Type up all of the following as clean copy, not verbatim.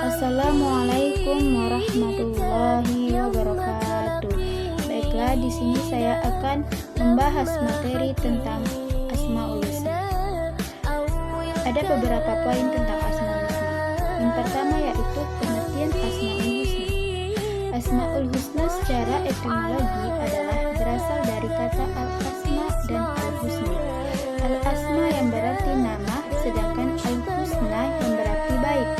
Assalamualaikum warahmatullahi wabarakatuh. Baiklah, di sini saya akan membahas materi tentang Asmaul Husna. Ada beberapa poin tentang Asmaul Husna. Yang pertama yaitu pengertian Asmaul Husna. Asmaul Husna secara etimologi adalah berasal dari kata al-asma dan al-husna. Al-asma yang berarti nama, sedangkan al-husna yang berarti baik.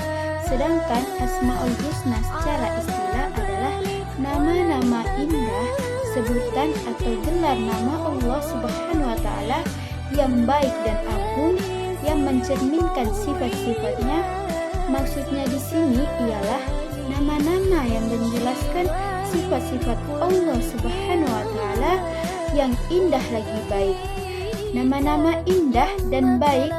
Sedangkan Asmaul Husna secara istilah adalah nama-nama indah, sebutan atau gelar nama Allah Subhanahu wa taala yang baik dan agung, yang mencerminkan sifat-sifatnya. Maksudnya di sini ialah nama-nama yang menjelaskan sifat-sifat Allah Subhanahu wa taala yang indah lagi baik. Nama-nama indah dan baik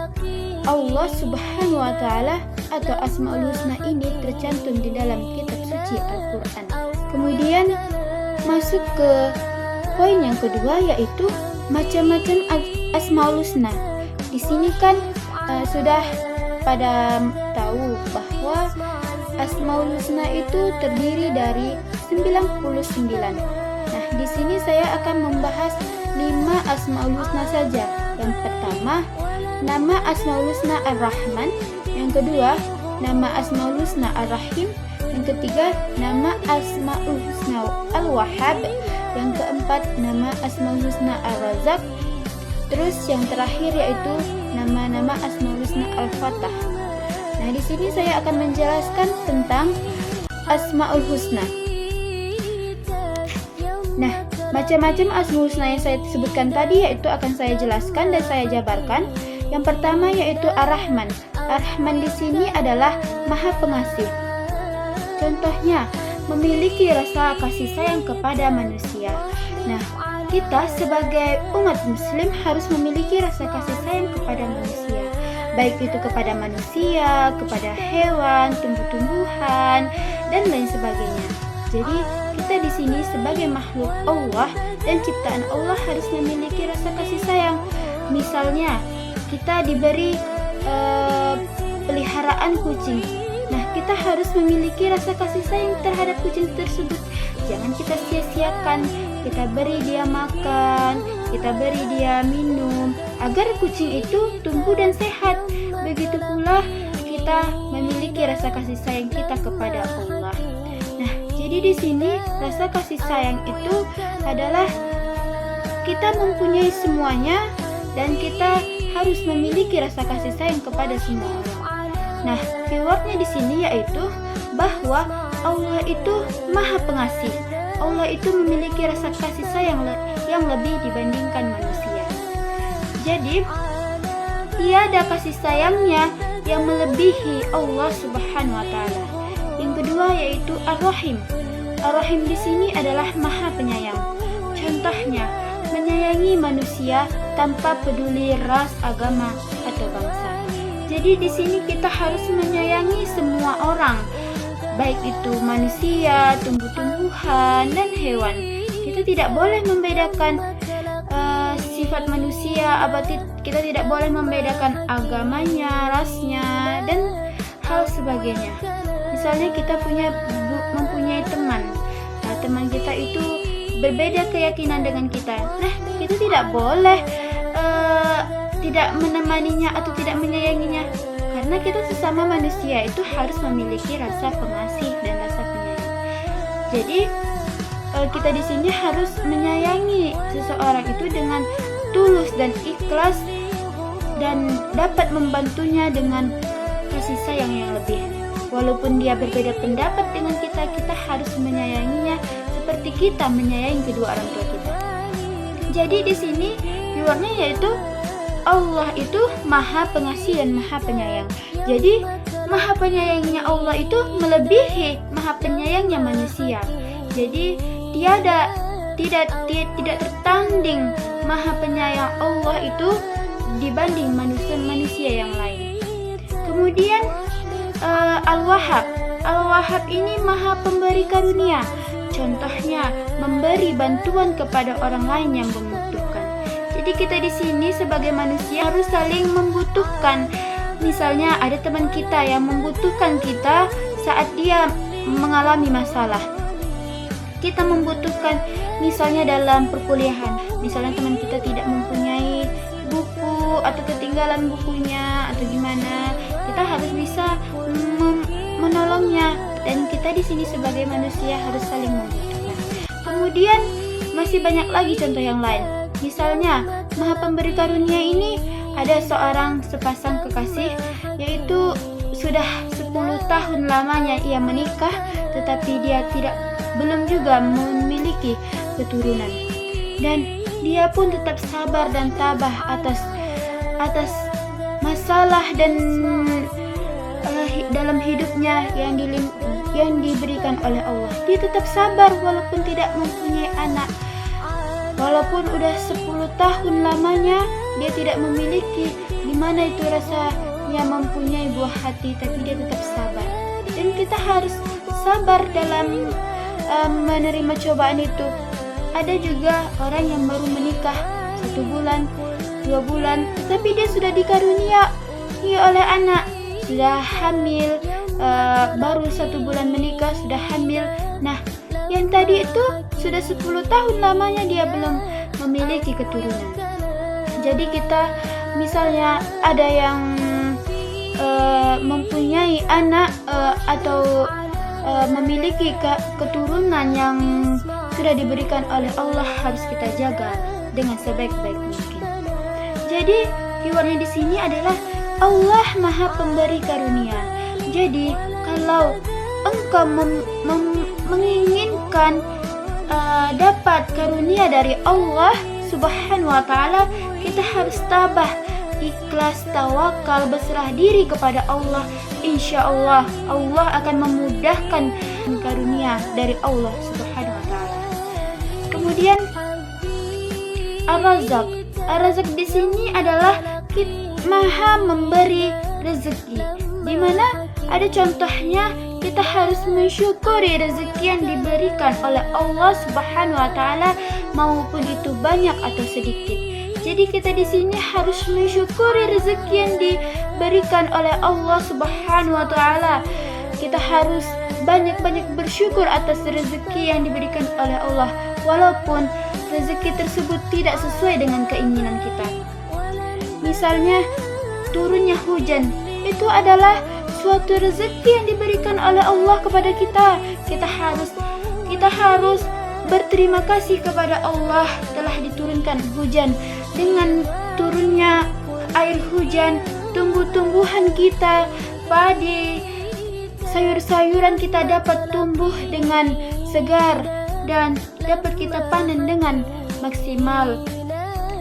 Allah Subhanahu wa taala atau Asmaul Husna ini tercantum di dalam kitab suci Al-Quran. Kemudian masuk ke poin yang kedua yaitu macam-macam Asmaul Husna. Di sini kan sudah pada tahu bahwa Asmaul Husna itu terdiri dari 99. Nah, di sini saya akan membahas 5 Asmaul Husna saja. Yang pertama, nama Asmaul Husna Ar-Rahman. Yang kedua, nama Asmaul Husna Ar-Rahim. Yang ketiga, nama Asmaul Husna Al-Wahhab. Yang keempat, nama Asmaul Husna Ar-Razak. Terus yang terakhir yaitu nama-nama Asmaul Husna Al-Fatah. Nah, di sini saya akan menjelaskan tentang Asmaul Husna. Nah, macam-macam Asmaul Husna yang saya sebutkan tadi yaitu akan saya jelaskan dan saya jabarkan. Yang pertama yaitu Ar-Rahman. Ar-Rahman di sini adalah Maha Pengasih. Contohnya, memiliki rasa kasih sayang kepada manusia. Nah, kita sebagai umat muslim harus memiliki rasa kasih sayang kepada manusia. Baik itu kepada manusia, kepada hewan, tumbuh-tumbuhan, dan lain sebagainya. Jadi, kita di sini sebagai makhluk Allah dan ciptaan Allah harus memiliki rasa kasih sayang. Misalnya, kita diberi peliharaan kucing. Nah, kita harus memiliki rasa kasih sayang terhadap kucing tersebut. Jangan kita sia-siakan. Kita beri dia makan, kita beri dia minum, agar kucing itu tumbuh dan sehat. Begitu pula kita memiliki rasa kasih sayang kita kepada Allah. Nah, jadi di sini rasa kasih sayang itu adalah kita mempunyai semuanya dan kita harus memiliki rasa kasih sayang kepada semua orang. Nah, keywordnya di sini yaitu bahwa Allah itu Maha Pengasih. Allah itu memiliki rasa kasih sayang yang lebih dibandingkan manusia. Jadi, tiada kasih sayangnya yang melebihi Allah Subhanahu wa taala. Yang kedua yaitu Ar-Rahim. Ar-Rahim di sini adalah Maha Penyayang. Contohnya, menyayangi manusia tanpa peduli ras, agama, atau bangsa. Jadi di sini kita harus menyayangi semua orang, baik itu manusia, tumbuh-tumbuhan, dan hewan. Kita tidak boleh membedakan sifat manusia, kita tidak boleh membedakan agamanya, rasnya, dan hal sebagainya. Misalnya kita mempunyai teman. Nah, teman kita itu berbeda keyakinan dengan kita. Nah, kita tidak boleh tidak menemaninya atau tidak menyayanginya, karena kita sesama manusia itu harus memiliki rasa pengasih dan rasa penyayang. Jadi kita di sini harus menyayangi seseorang itu dengan tulus dan ikhlas dan dapat membantunya dengan kasih sayang yang lebih. Walaupun dia berbeda pendapat dengan kita, kita harus menyayanginya seperti kita menyayangi kedua orang tua kita. Jadi di sini keywordnya yaitu Allah itu Maha Pengasih dan Maha Penyayang. Jadi Maha Penyayangnya Allah itu melebihi Maha Penyayangnya manusia. Jadi tidak tertanding Maha Penyayang Allah itu dibanding manusia yang lain. Kemudian Al-Wahhab. Al-Wahhab ini Maha Pemberi karunia. Contohnya memberi bantuan kepada orang lain yang membutuhkan. Jadi kita di sini sebagai manusia harus saling membutuhkan. Misalnya ada teman kita yang membutuhkan kita, saat dia mengalami masalah. Kita membutuhkan misalnya dalam perkuliahan, misalnya teman kita tidak mempunyai buku atau ketinggalan bukunya atau gimana, kita harus bisa menolongnya, dan kita di sini sebagai manusia harus saling membutuhkan. Kemudian masih banyak lagi contoh yang lain. Misalnya Maha Pemberi Karunia ini ada seorang sepasang kekasih, yaitu sudah 10 tahun lamanya ia menikah, tetapi dia belum juga memiliki keturunan, dan dia pun tetap sabar dan tabah atas masalah dan dalam hidupnya yang diberikan oleh Allah. Dia tetap sabar walaupun tidak mempunyai anak. Walaupun udah 10 tahun lamanya dia tidak memiliki, gimana itu rasanya mempunyai buah hati, tapi dia tetap sabar. Dan kita harus sabar dalam menerima cobaan itu. Ada juga orang yang baru menikah 1 bulan, 2 bulan, tetapi dia sudah dikarunia oleh anak, sudah hamil, baru 1 bulan menikah sudah hamil. Nah, yang tadi itu sudah 10 tahun lamanya dia belum memiliki keturunan. Jadi kita misalnya ada yang mempunyai anak atau memiliki keturunan yang sudah diberikan oleh Allah, harus kita jaga dengan sebaik-baik mungkin. Jadi keywordnya di sini adalah Allah Maha Pemberi Karunia. Jadi kalau engkau menginginkan dapat karunia dari Allah Subhanahu wa Ta'ala, kita harus tabah, ikhlas, tawakal, berserah diri kepada Allah. Insya Allah Allah akan memudahkan karunia dari Allah Subhanahu wa Ta'ala. Kemudian Ar-Razzaq. Ar-Razzaq di sini adalah Maha memberi rezeki, di mana ada contohnya kita harus mensyukuri rezeki yang diberikan oleh Allah Subhanahu wa Ta'ala, maupun itu banyak atau sedikit. Jadi kita di sini harus mensyukuri rezeki yang diberikan oleh Allah Subhanahu wa Ta'ala. Kita harus banyak-banyak bersyukur atas rezeki yang diberikan oleh Allah, walaupun rezeki tersebut tidak sesuai dengan keinginan kita. Misalnya turunnya hujan, itu adalah suatu rezeki yang diberikan oleh Allah kepada kita. Kita harus berterima kasih kepada Allah telah diturunkan hujan. Dengan turunnya air hujan, tumbuh-tumbuhan kita, padi, sayur-sayuran kita dapat tumbuh dengan segar dan dapat kita panen dengan maksimal.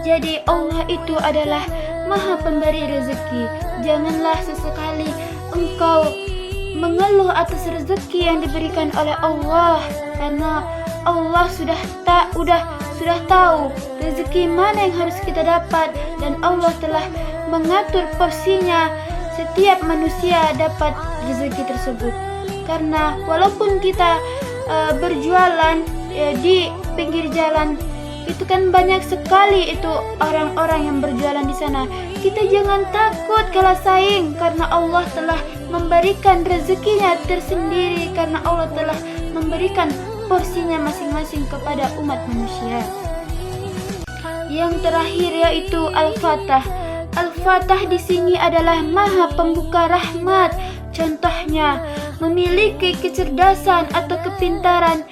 Jadi Allah itu adalah Maha Pemberi rezeki. Janganlah sesekali engkau mengeluh atas rezeki yang diberikan oleh Allah, karena Allah sudah tahu rezeki mana yang harus kita dapat, dan Allah telah mengatur porsinya. Setiap manusia dapat rezeki tersebut. Karena walaupun kita berjualan di pinggir jalan, itu kan banyak sekali itu orang-orang yang berjualan di sana. Kita jangan takut kalah saing, karena Allah telah memberikan rezekinya tersendiri, karena Allah telah memberikan porsinya masing-masing kepada umat manusia. Yang terakhir yaitu Al-Fatah. Al-Fatah di sini adalah Maha Pembuka rahmat. Contohnya memiliki kecerdasan atau kepintaran.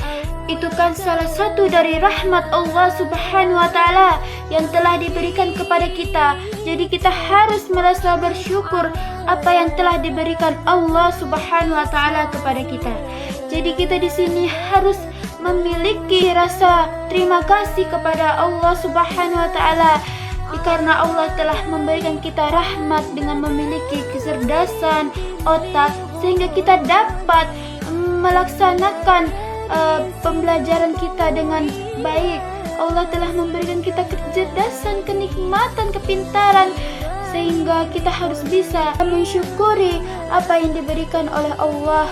Itu kan salah satu dari rahmat Allah Subhanahu wa Ta'ala yang telah diberikan kepada kita. Jadi kita harus merasa bersyukur apa yang telah diberikan Allah Subhanahu wa Ta'ala kepada kita. Jadi kita di sini harus memiliki rasa terima kasih kepada Allah Subhanahu wa Ta'ala, karena Allah telah memberikan kita rahmat dengan memiliki kecerdasan otak, sehingga kita dapat melaksanakan pembelajaran kita dengan baik. Allah telah memberikan kita kecerdasan, kenikmatan, kepintaran, sehingga kita harus bisa mensyukuri apa yang diberikan oleh Allah.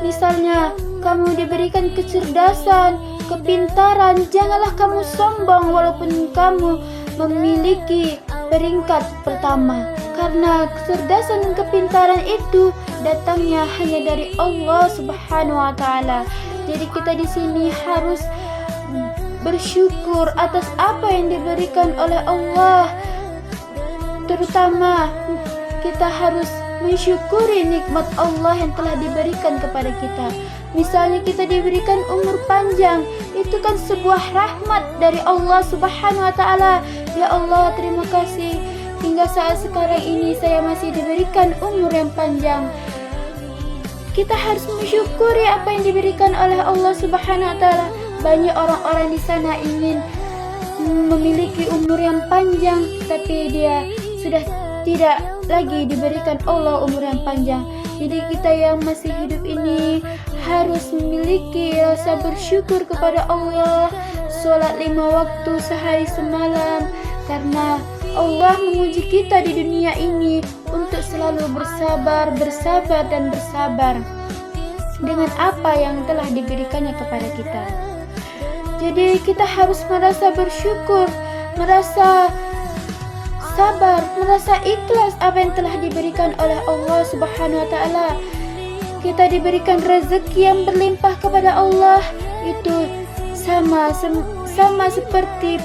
Misalnya kamu diberikan kecerdasan, kepintaran, janganlah kamu sombong walaupun kamu memiliki peringkat pertama, Karena kecerdasan dan kepintaran itu datangnya hanya dari Allah Subhanahu wa taala. Jadi kita di sini harus bersyukur atas apa yang diberikan oleh Allah. Terutama kita harus mensyukuri nikmat Allah yang telah diberikan kepada kita. Misalnya kita diberikan umur panjang, itu kan sebuah rahmat dari Allah Subhanahu wa taala. Ya Allah, terima kasih hingga saat sekarang ini saya masih diberikan umur yang panjang. Kita harus mensyukuri apa yang diberikan oleh Allah Subhanahu wa taala. Banyak orang-orang di sana ingin memiliki umur yang panjang, tapi dia sudah tidak lagi diberikan Allah umur yang panjang. Jadi kita yang masih hidup ini harus memiliki rasa bersyukur kepada Allah, sholat 5 waktu sehari semalam, karena Allah menguji kita di dunia ini untuk selalu bersabar dengan apa yang telah diberikannya kepada kita. Jadi kita harus merasa bersyukur, merasa sabar, merasa ikhlas apa yang telah diberikan oleh Allah Subhanahu wa taala. Kita diberikan rezeki yang berlimpah kepada Allah, itu sama seperti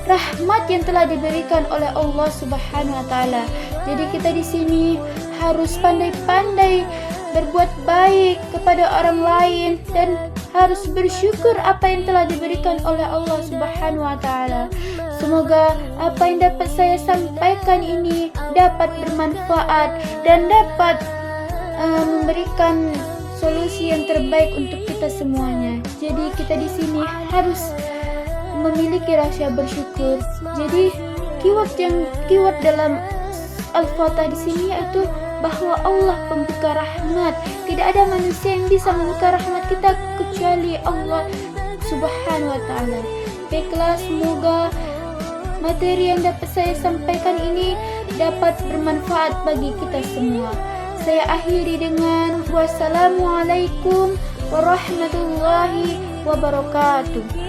rahmat yang telah diberikan oleh Allah Subhanahu wa taala. Jadi kita di sini harus pandai-pandai berbuat baik kepada orang lain dan harus bersyukur apa yang telah diberikan oleh Allah Subhanahu wa taala. Semoga apa yang dapat saya sampaikan ini dapat bermanfaat dan dapat memberikan solusi yang terbaik untuk kita semuanya. Jadi kita di sini harus memiliki rasa bersyukur. Jadi keyword dalam Al-Fatihah di sini yaitu bahwa Allah pembuka rahmat. Tidak ada manusia yang bisa membuka rahmat kita kecuali Allah Subhanahu wa taala. Baiklah, semoga materi yang dapat saya sampaikan ini dapat bermanfaat bagi kita semua. Saya akhiri dengan wassalamualaikum warahmatullahi wabarakatuh.